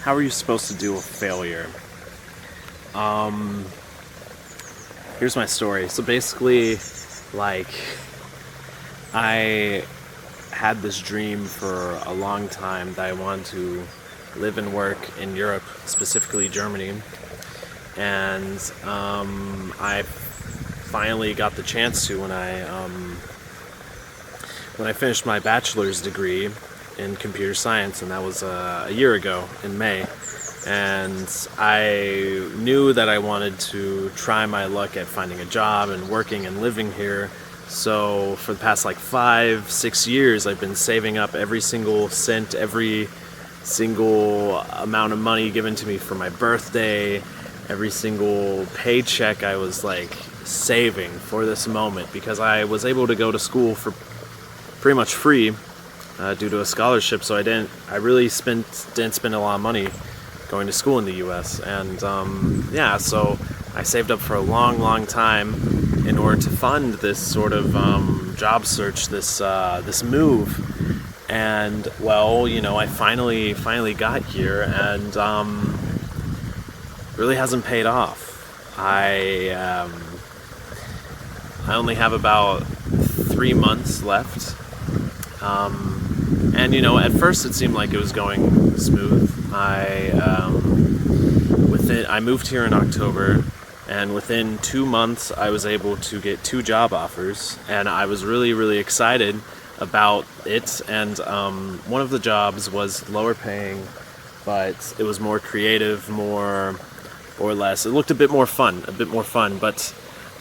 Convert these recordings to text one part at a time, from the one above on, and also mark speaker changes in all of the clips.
Speaker 1: how are you supposed to deal with failure? Here's my story. So basically, like, I had this dream for a long time that I wanted to live and work in Europe, specifically Germany. And I finally got the chance to when I finished my bachelor's degree in computer science, and that was a year ago in May. And I knew that I wanted to try my luck at finding a job and working and living here. So for the past 5-6 years, I've been saving up every single cent, every single amount of money given to me for my birthday, every single paycheck I was saving for this moment, because I was able to go to school for pretty much free due to a scholarship. So I really didn't spend a lot of money going to school in the U.S. And so I saved up for a long time in order to fund this sort of job search, this move. And I finally got here, and really hasn't paid off. I only have about 3 months left. And at first it seemed like it was going smooth. I moved here in October, and within 2 months I was able to get 2 job offers, and I was really excited about it. And one of the jobs was lower paying, but it was more creative, more or less. It looked a bit more fun. But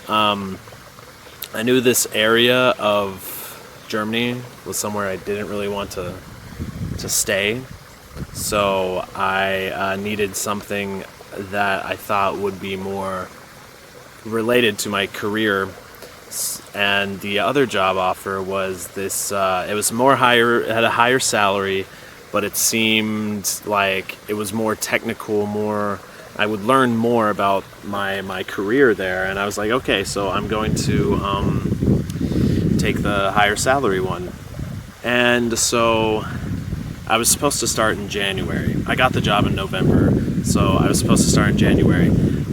Speaker 1: I knew this area of Germany was somewhere I didn't really want to stay, so I needed something that I thought would be more related to my career. And the other job offer was this. It was it had a higher salary, but it seemed like it was more technical, I would learn more about my career there. And I was like, okay, so I'm going to take the higher salary one. And so I was supposed to start in January. I got the job in November, so I was supposed to start in January.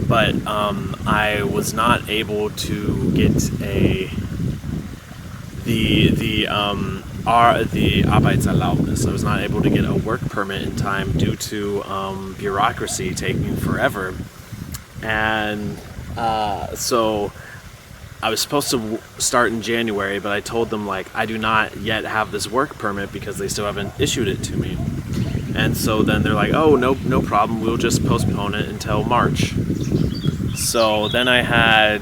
Speaker 1: But I was not able to get the Arbeitserlaubnis. I was not able to get a work permit in time due to bureaucracy taking forever. And so I was supposed to start in January, but I told them I do not yet have this work permit because they still haven't issued it to me. And so then they're like, oh, no problem, we'll just postpone it until March. So then I had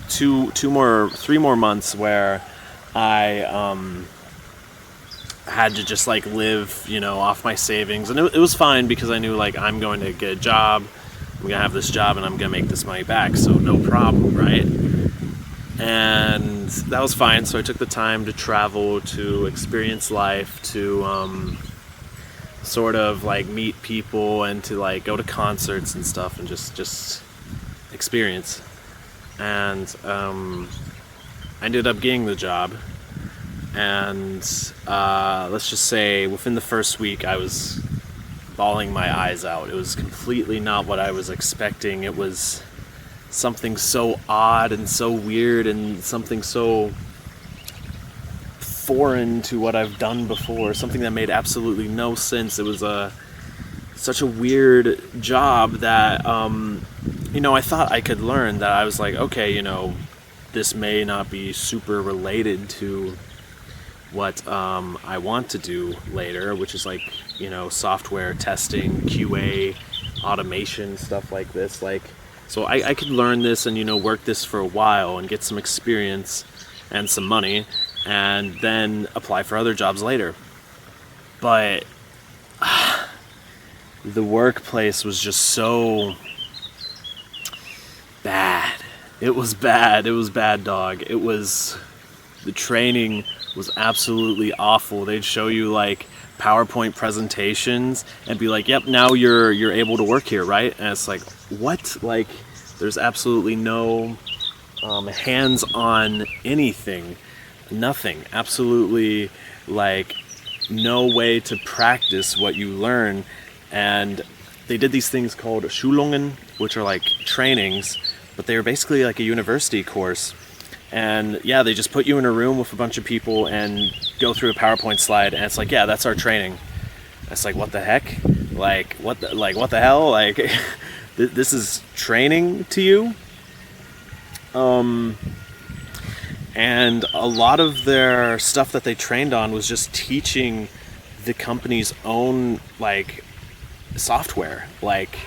Speaker 1: 3 more months where I had to just live, off my savings. And it was fine because I knew I'm going to get a job, I'm going to have this job, and I'm going to make this money back, so no problem, right? And that was fine. So I took the time to travel, to experience life, to sort of meet people, and to go to concerts and stuff, and just experience. And I ended up getting the job, and let's just say within the first week I was bawling my eyes out. It was completely not what I was expecting. It was something so odd and so weird, and something so foreign to what I've done before, something that made absolutely no sense. It was such a weird job that I thought I could learn, that I was like, okay, this may not be super related to what I want to do later, which is software testing, QA, automation, stuff like this. So I could learn this and, work this for a while and get some experience and some money, and then apply for other jobs later. But the workplace was just so bad. It was bad, dog. The training was absolutely awful. They'd show you PowerPoint presentations and be like, yep, now you're able to work here, right? And it's what? There's absolutely no hands-on anything, nothing, absolutely no way to practice what you learn. and they did these things called Schulungen, which are like trainings, but they were basically like a university course. And yeah, they just put you in a room with a bunch of people and go through a PowerPoint slide, and it's like, yeah, that's our training. It's like, what the heck? What the hell? Like, this is training to you? And a lot of their stuff that they trained on was just teaching the company's own, like, software. Like,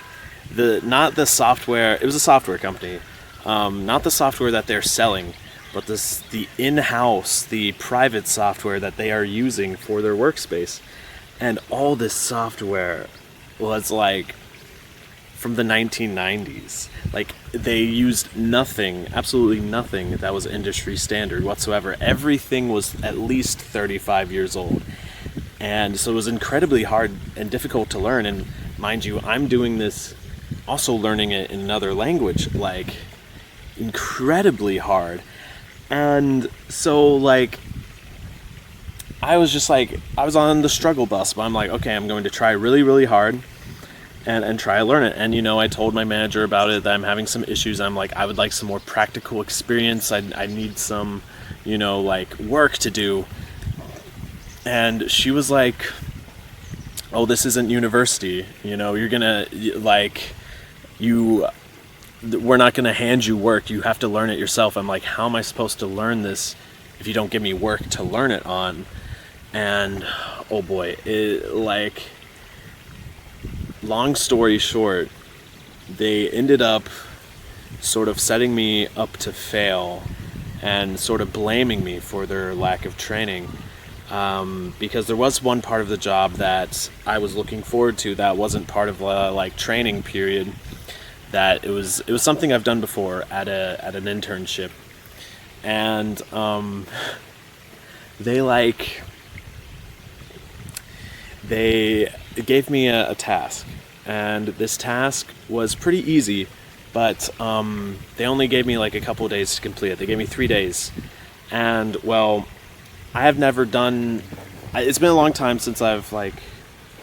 Speaker 1: not the software, it was a software company. Not the software that they're selling, but the in-house, the private software that they are using for their workspace. And all this software was like from the 1990s. Like, they used nothing, absolutely nothing that was industry standard whatsoever. Everything was at least 35 years old. And so it was incredibly hard and difficult to learn. And mind you, I'm doing this, also learning it in another language, like incredibly hard. And so, like, I was on the struggle bus, but I'm like, okay, I'm going to try really, really hard and try to learn it. And, I told my manager about it, that I'm having some issues. I'm like, I would like some more practical experience. I need some, like, work to do. And she was like, oh, this isn't university. You're gonna, we're not gonna hand you work. You have to learn it yourself. I'm like, how am I supposed to learn this if you don't give me work to learn it on? And oh boy, long story short, they ended up sort of setting me up to fail and sort of blaming me for their lack of training, because there was one part of the job that I was looking forward to that wasn't part of the training period. That it was something I've done before at an internship, and they gave me a task, and this task was pretty easy, but they only gave me like a couple of days to complete it. They gave me 3 days, and well, I have never done. It's been a long time since I've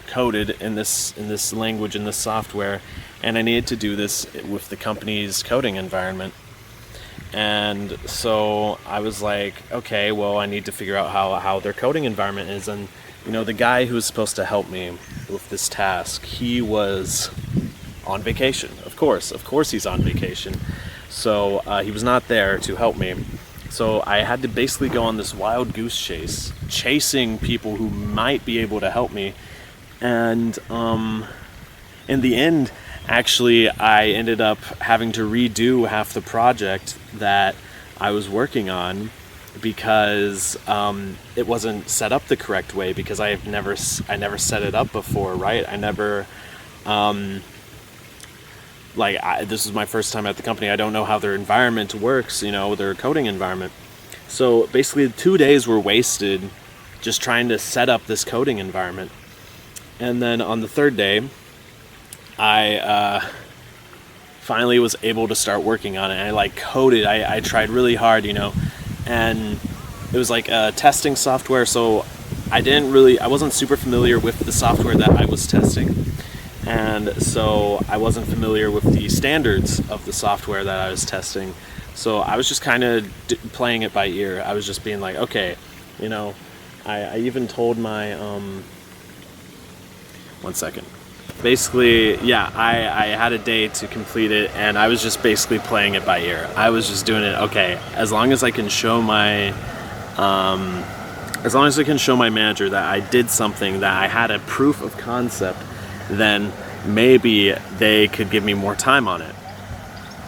Speaker 1: coded in this language, in this software, and I needed to do this with the company's coding environment. And so I was like, okay, well, I need to figure out how their coding environment is. And the guy who was supposed to help me with this task, he was on vacation. Of course he's on vacation. So he was not there to help me. So I had to basically go on this wild goose chase, chasing people who might be able to help me. And in the end, actually, I ended up having to redo half the project that I was working on because it wasn't set up the correct way, because I never set it up before, right? I never this is my first time at the company. I don't know how their environment works, their coding environment. So basically 2 days were wasted just trying to set up this coding environment. And then on the third day, I finally was able to start working on it. I coded. I tried really hard, and it was like testing software. So I wasn't super familiar with the software that I was testing. And so I wasn't familiar with the standards of the software that I was testing. So I was just kind of playing it by ear. I was just being like, okay, I even told my, one second. Basically, yeah, I had a day to complete it, and I was just basically playing it by ear. I was just doing it, okay, as long as I can show my manager that I did something, that I had a proof of concept, then maybe they could give me more time on it.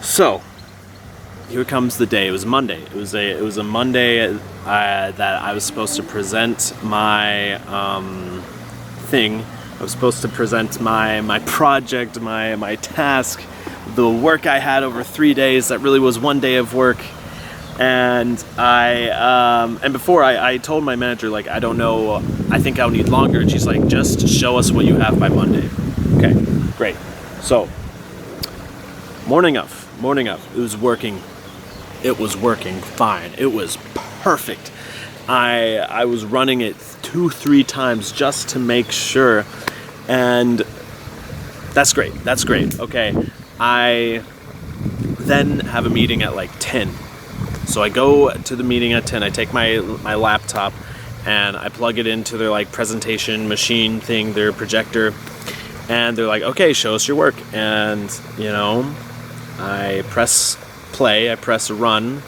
Speaker 1: So here comes the day. It was Monday. It was a Monday that I was supposed to present my thing. I was supposed to present my project, my task, the work I had over 3 days. That really was 1 day of work. And before I told my manager, I don't know, I think I'll need longer. And she's like, just show us what you have by Monday. Okay, great. So, morning of, it was working. It was working fine. It was perfect. I was running it 2-3 times just to make sure. And That's great. That's great. Okay. I then have a meeting at like 10. So I go to the meeting at 10. I take my laptop and I plug it into their like presentation machine thing, their projector, and they're like, okay, show us your work. And, I press play, I press run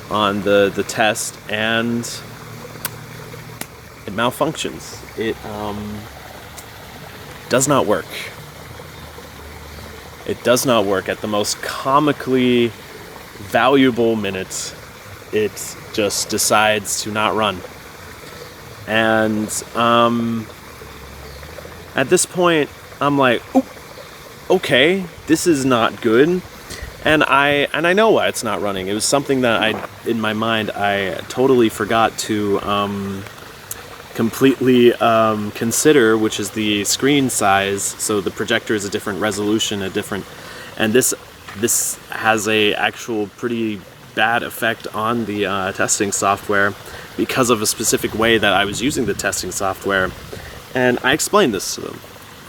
Speaker 1: on the test, and it malfunctions. It does not work. It does not work. At the most comically valuable minute, it just decides to not run. And at this point, I'm like, oh, okay, this is not good. And I know why it's not running. It was something that in my mind, I totally forgot to completely consider, which is the screen size. So the projector is a different resolution, and this has a actual pretty bad effect on the testing software because of a specific way that I was using the testing software. And I explained this to them.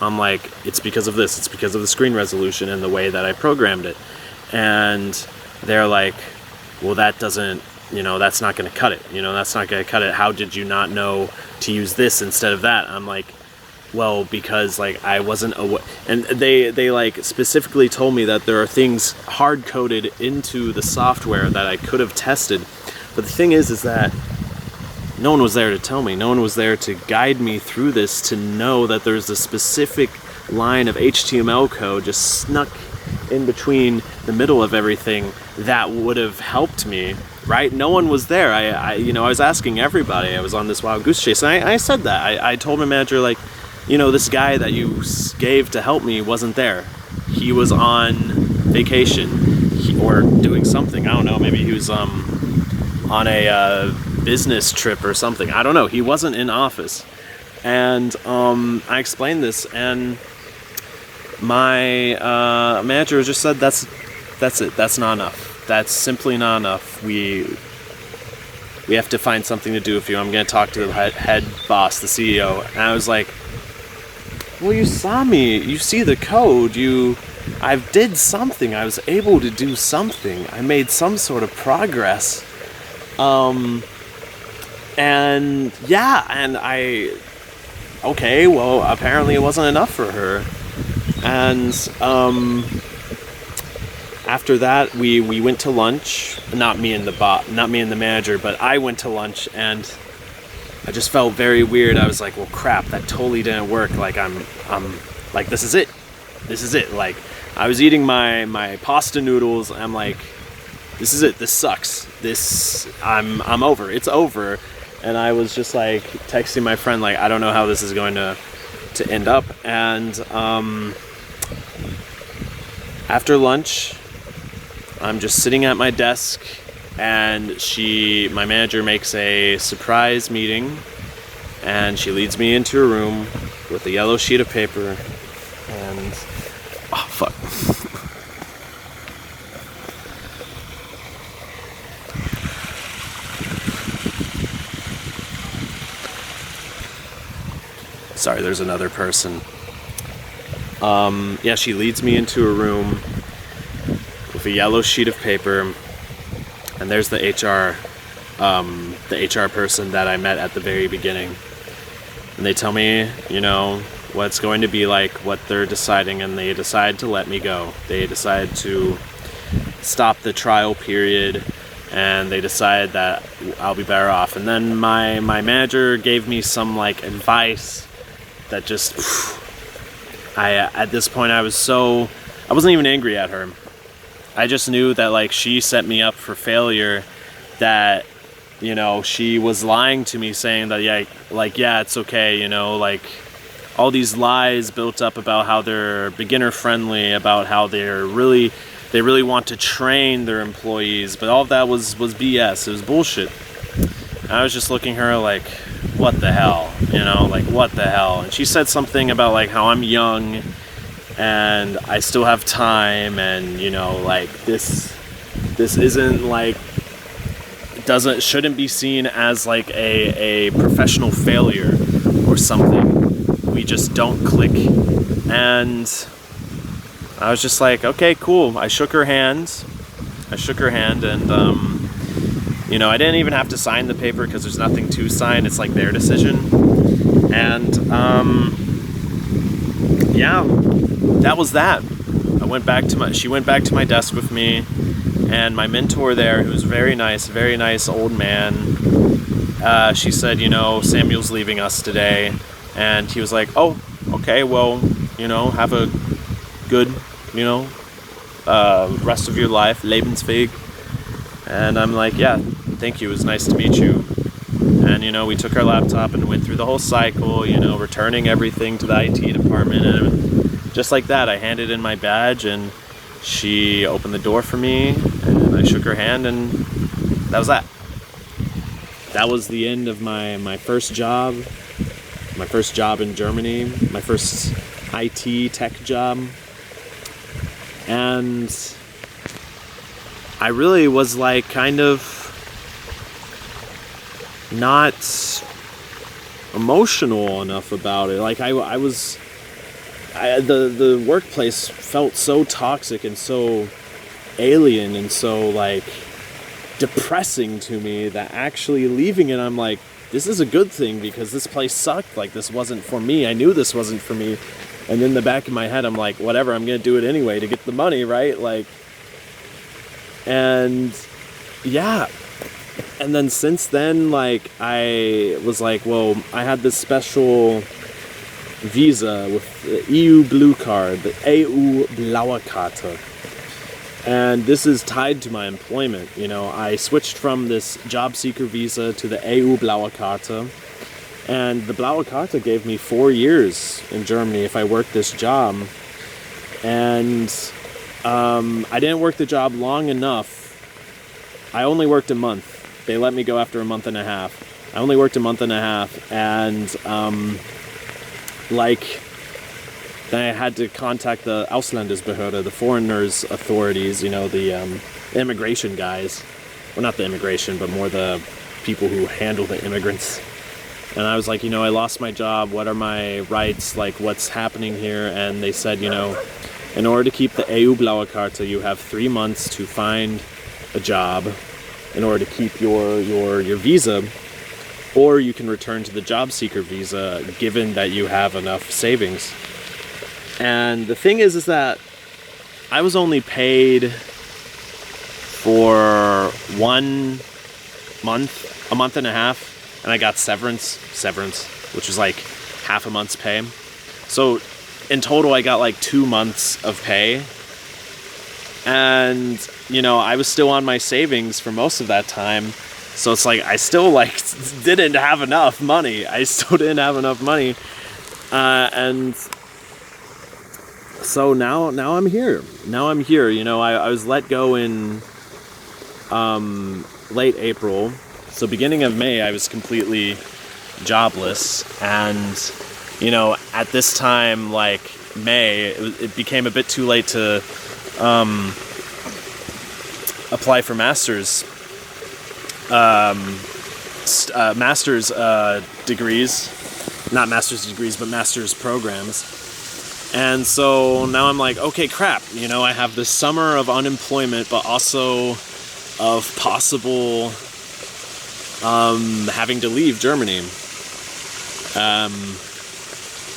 Speaker 1: I'm like, it's because of this. It's because of the screen resolution and the way that I programmed it. And they're like, well, that doesn't, that's not going to cut it. That's not going to cut it. How did you not know to use this instead of that? I'm like, well, because like I wasn't aware. And they like specifically told me that there are things hard coded into the software that I could have tested. But the thing is that no one was there to tell me. No one was there to guide me through this, to know that there's a specific line of HTML code just snuck in between the middle of everything that would have helped me, right? No one was there. I was asking everybody. I was on this wild goose chase, and I said that. I told my manager, like, this guy that you gave to help me wasn't there. He was on vacation or doing something. I don't know. Maybe he was on a business trip or something. I don't know. He wasn't in office. And I explained this, and my manager just said, that's it. That's not enough. That's simply not enough. We have to find something to do with you. I'm going to talk to the head boss, the CEO. And I was like, well, you saw me. You see the code. I did something. I was able to do something. I made some sort of progress. And okay, well, apparently it wasn't enough for her. And after that, we went to lunch. Not me and the manager, but I went to lunch, and I just felt very weird. I was like, well, crap, that totally didn't work. Like I'm like, this is it. Like, I was eating my pasta noodles. I'm like, this is it. This sucks. I'm over. It's over. And I was just like texting my friend, like, I don't know how this is going to end up. And after lunch, I'm just sitting at my desk, and my manager makes a surprise meeting, and she leads me into a room with a yellow sheet of paper, and oh fuck. Sorry, there's another person. She leads me into a room with a yellow sheet of paper, and there's the HR person that I met at the very beginning. And they tell me, what it's going to be like, what they're deciding, and they decide to let me go. They decide to stop the trial period, and they decide that I'll be better off. And then my manager gave me some like advice that just, at this point I wasn't even angry at her. I just knew that like she set me up for failure, that, she was lying to me, saying that, yeah, it's okay, like all these lies built up about how they're beginner friendly, about how they really want to train their employees, but all of that was BS. It was bullshit. I was just looking at her like, what the hell, like what the hell? And she said something about like how I'm young and I still have time, and like this isn't like, shouldn't be seen as like a professional failure or something. We just don't click. And I was just like, okay, cool. I shook her hand, and I didn't even have to sign the paper because there's nothing to sign. It's like their decision. And yeah, that was that. She went back to my desk with me, and my mentor there, who was very nice old man, she said, Samuel's leaving us today. And he was like, oh, okay, well, have a good, rest of your life, Lebensweg. And I'm like, yeah, thank you, it was nice to meet you. And, we took our laptop and went through the whole cycle, returning everything to the IT department. And just like that, I handed in my badge, and she opened the door for me, and I shook her hand, and that was that. That was the end of my first job in Germany, my first IT tech job. And I really was like kind of not emotional enough about it. Like the workplace felt so toxic and so alien and so like depressing to me that actually leaving it, I'm like, this is a good thing because this place sucked. Like, this wasn't for me. I knew this wasn't for me. And in the back of my head, I'm like, whatever, I'm going to do it anyway to get the money, right? Like, and yeah. And then since then, like, I was like, well, I had this special visa with the EU Blue Card, the EU Blaue Karte. And this is tied to my employment. I switched from this job seeker visa to the EU Blaue Karte. And the Blaue Karte gave me 4 years in Germany if I worked this job. And I didn't work the job long enough. I only worked a month. They let me go after a month and a half. I only worked a month and a half. And then I had to contact the Ausländersbehörde, the foreigners authorities, the immigration guys. Well, not the immigration, but more the people who handle the immigrants. And I was like, I lost my job. What are my rights? Like, what's happening here? And they said, in order to keep the EU Blaue Karte, you have 3 months to find a job in order to keep your visa, or you can return to the job seeker visa given that you have enough savings. And the thing is that I was only paid for 1 month, a month and a half, and I got severance, which was like half a month's pay. So in total, I got like 2 months of pay. And, I was still on my savings for most of that time. So it's like, I still didn't have enough money. And so now I'm here. I was let go in late April. So beginning of May, I was completely jobless. And, at this time, like May, it became a bit too late to apply for master's degrees. Not master's degrees, but master's programs. And so now I'm like, okay, crap. I have this summer of unemployment, but also of possible having to leave Germany.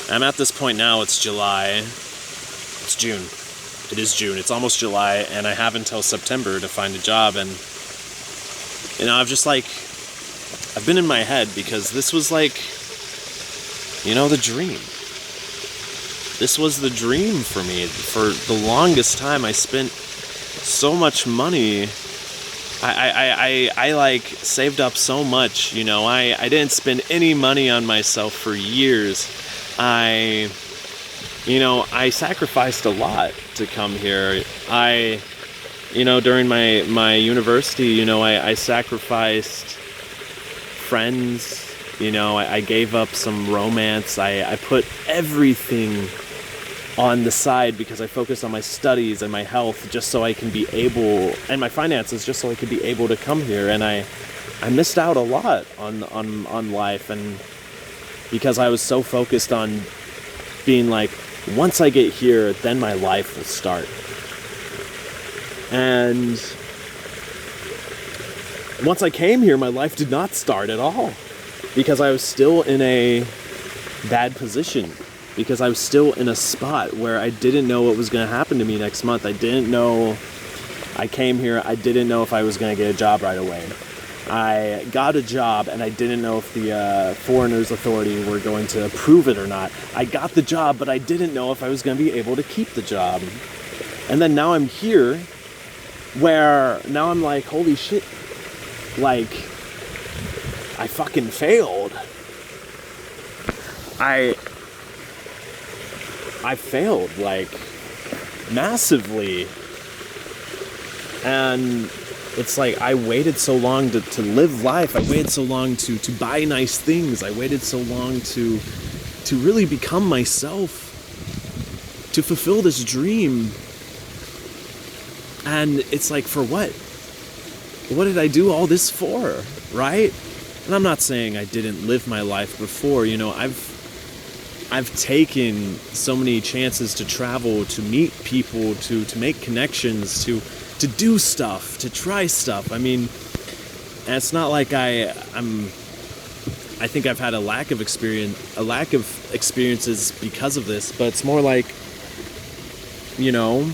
Speaker 1: I'm at this point now, it's July. It's June. It is June. It's almost July, and I have until September to find a job. And, I've been in my head because this was the dream. This was the dream for me. For the longest time, I spent so much money. I saved up so much, I didn't spend any money on myself for years. I sacrificed a lot to come here. During my university, I sacrificed friends, I gave up some romance. I put everything on the side because I focused on my studies and my health just so I can be able, and my finances just so I could be able to come here. And I missed out a lot on life, and because I was so focused on being like once I get here, then my life will start. And once I came here, my life did not start at all, because I was still in a bad position, because I was still in a spot where I didn't know what was going to happen to me next month. I didn't know. I came here, I didn't know if I was going to get a job right away. I got a job, and I didn't know if the Foreigners Authority were going to approve it or not. I got the job, but I didn't know if I was going to be able to keep the job. And then now I'm here, where now I'm like, holy shit, like, I fucking failed. I failed, like, massively. And it's like, I waited so long to live life. I waited so long to buy nice things. I waited so long to really become myself, to fulfill this dream. And it's like, for what? What did I do all this for, right? And I'm not saying I didn't live my life before. You know, I've taken so many chances to travel, to meet people, to make connections, to do stuff, to try stuff. I mean, and it's not like I think I've had a lack of experiences because of this, but it's more like, you know,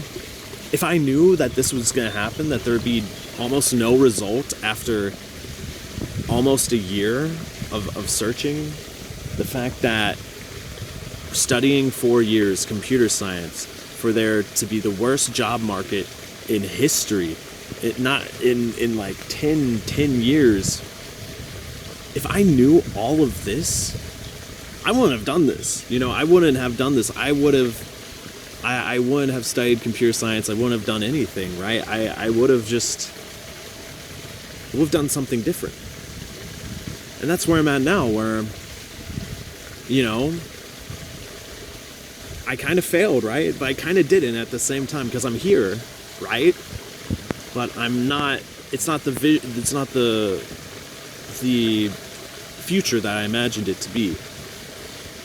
Speaker 1: if I knew that this was going to happen, that there would be almost no result after almost a year of searching, the fact that studying 4 years computer science, for there to be the worst job market in history, not in like 10 years, if I knew all of this, I wouldn't have done this. You know, I wouldn't have done this. I wouldn't have studied computer science. I wouldn't have done anything, right? I would have done something different. And that's where I'm at now, where, you know, I kind of failed, right? But I kind of didn't at the same time, because I'm here, right? But I'm not. It's not the future that I imagined it to be.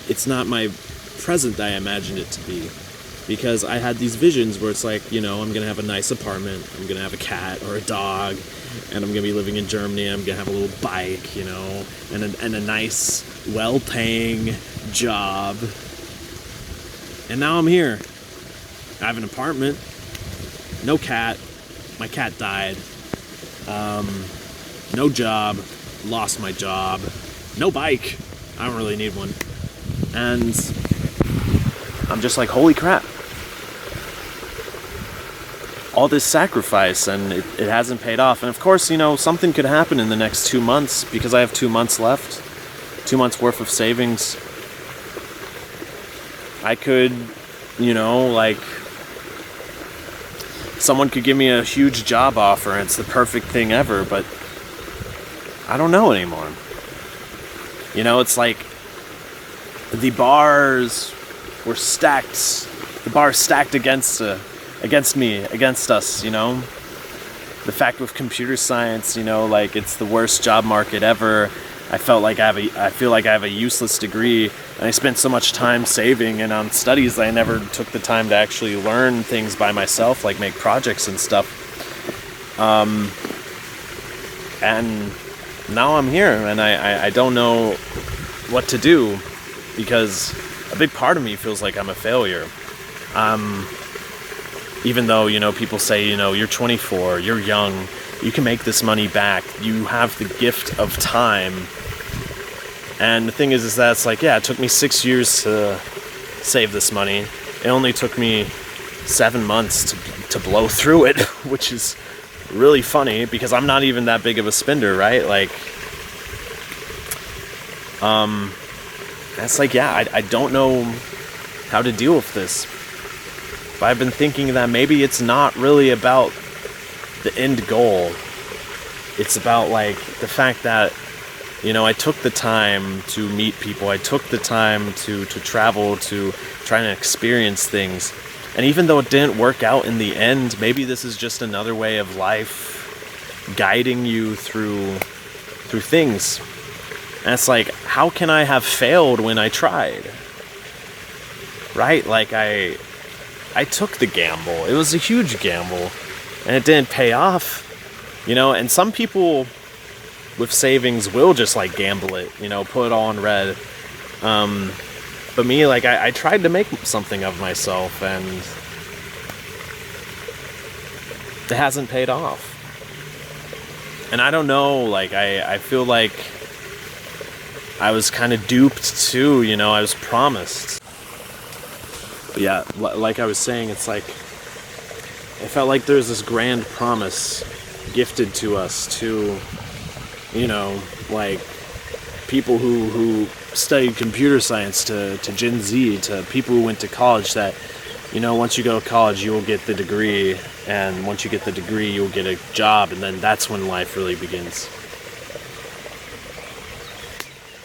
Speaker 1: It's not my present that I imagined it to be, because I had these visions where it's like, you know, I'm gonna have a nice apartment, I'm gonna have a cat or a dog, and I'm gonna be living in Germany. I'm gonna have a little bike, you know, and a nice, well-paying job. And now I'm here. I have an apartment, no cat, my cat died, no job, lost my job, no bike, I don't really need one, and I'm just like, holy crap. All this sacrifice, and it hasn't paid off. And of course, you know, something could happen in the next 2 months, because I have 2 months left, 2 months worth of savings. I could, you know, like, someone could give me a huge job offer and it's the perfect thing ever, but I don't know anymore. You know, it's like the bars were stacked. The bars stacked against me, against us, you know. The fact with computer science, you know, like, it's the worst job market ever. I feel like I have a useless degree, and I spent so much time saving and on studies that I never took the time to actually learn things by myself, like make projects and stuff. And now I'm here, and I don't know what to do, because a big part of me feels like I'm a failure. Even though, you know, people say, you know, you're 24, you're young, you can make this money back, you have the gift of time. And the thing is that it's like, yeah, it took me 6 years to save this money. It only took me 7 months to blow through it, which is really funny, because I'm not even that big of a spender, right? Like, it's like, yeah, I don't know how to deal with this. But I've been thinking that maybe it's not really about the end goal. It's about, like, the fact that, you know, I took the time to meet people. I took the time to travel, to try and experience things. And even though it didn't work out in the end, maybe this is just another way of life guiding you through things. And it's like, how can I have failed when I tried? right? Like I took the gamble. It was a huge gamble, and it didn't pay off, and some people with savings will just like gamble it, put it all in red. But me, like I tried to make something of myself, and it hasn't paid off. And I don't know, like I feel like I was kind of duped too, I was promised. But yeah, like I was saying, it's like it felt like there's this grand promise gifted to us to, like people who studied computer science, to Gen Z, to people who went to college, that, once you go to college, you will get the degree, and once you get the degree, you'll get a job, and then that's when life really begins.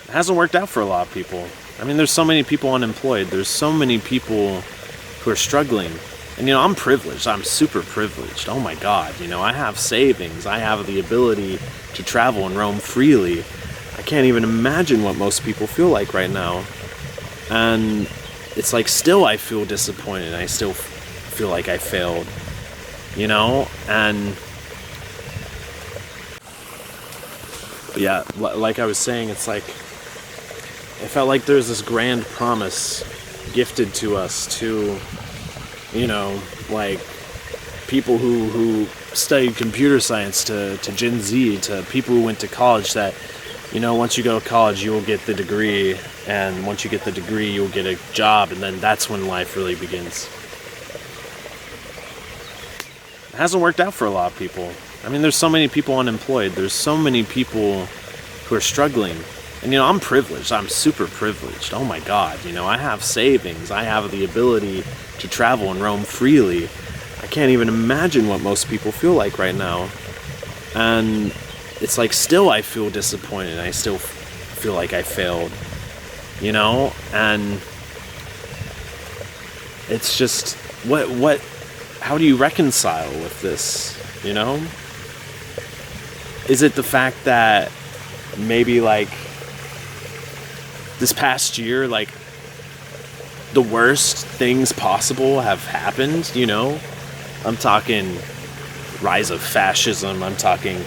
Speaker 1: It hasn't worked out for a lot of people. I mean, there's so many people unemployed. There's so many people who are struggling. And, I'm privileged. I'm super privileged. Oh my God. I have savings. I have the ability to travel and roam freely. I can't even imagine what most people feel like right now. And it's like, still I feel disappointed. I still feel like I failed, and yeah, like I was saying, it's like it felt like there's this grand promise gifted to us to, like people who studied computer science, to Gen Z, to people who went to college, that, once you go to college, you will get the degree, and once you get the degree, you'll get a job, and then that's when life really begins. It hasn't worked out for a lot of people. I mean, there's so many people unemployed. There's so many people who are struggling. And, I'm privileged. I'm super privileged. Oh my God. I have savings. I have the ability to travel and roam freely. I can't even imagine what most people feel like right now. And it's like, still I feel disappointed. I still feel like I failed, and it's just, how do you reconcile with this, Is it the fact that maybe, like, this past year, like, the worst things possible have happened, I'm talking rise of fascism, I'm talking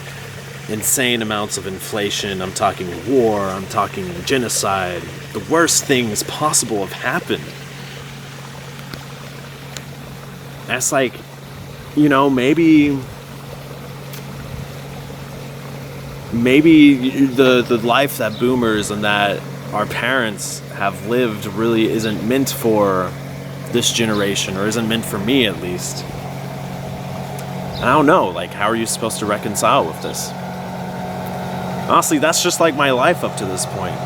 Speaker 1: insane amounts of inflation, I'm talking war, I'm talking genocide. The worst things possible have happened. That's like, maybe the life that boomers and that our parents have lived really isn't meant for this generation, or isn't meant for me at least. And I don't know, like, how are you supposed to reconcile with this? Honestly, that's just like my life up to this point.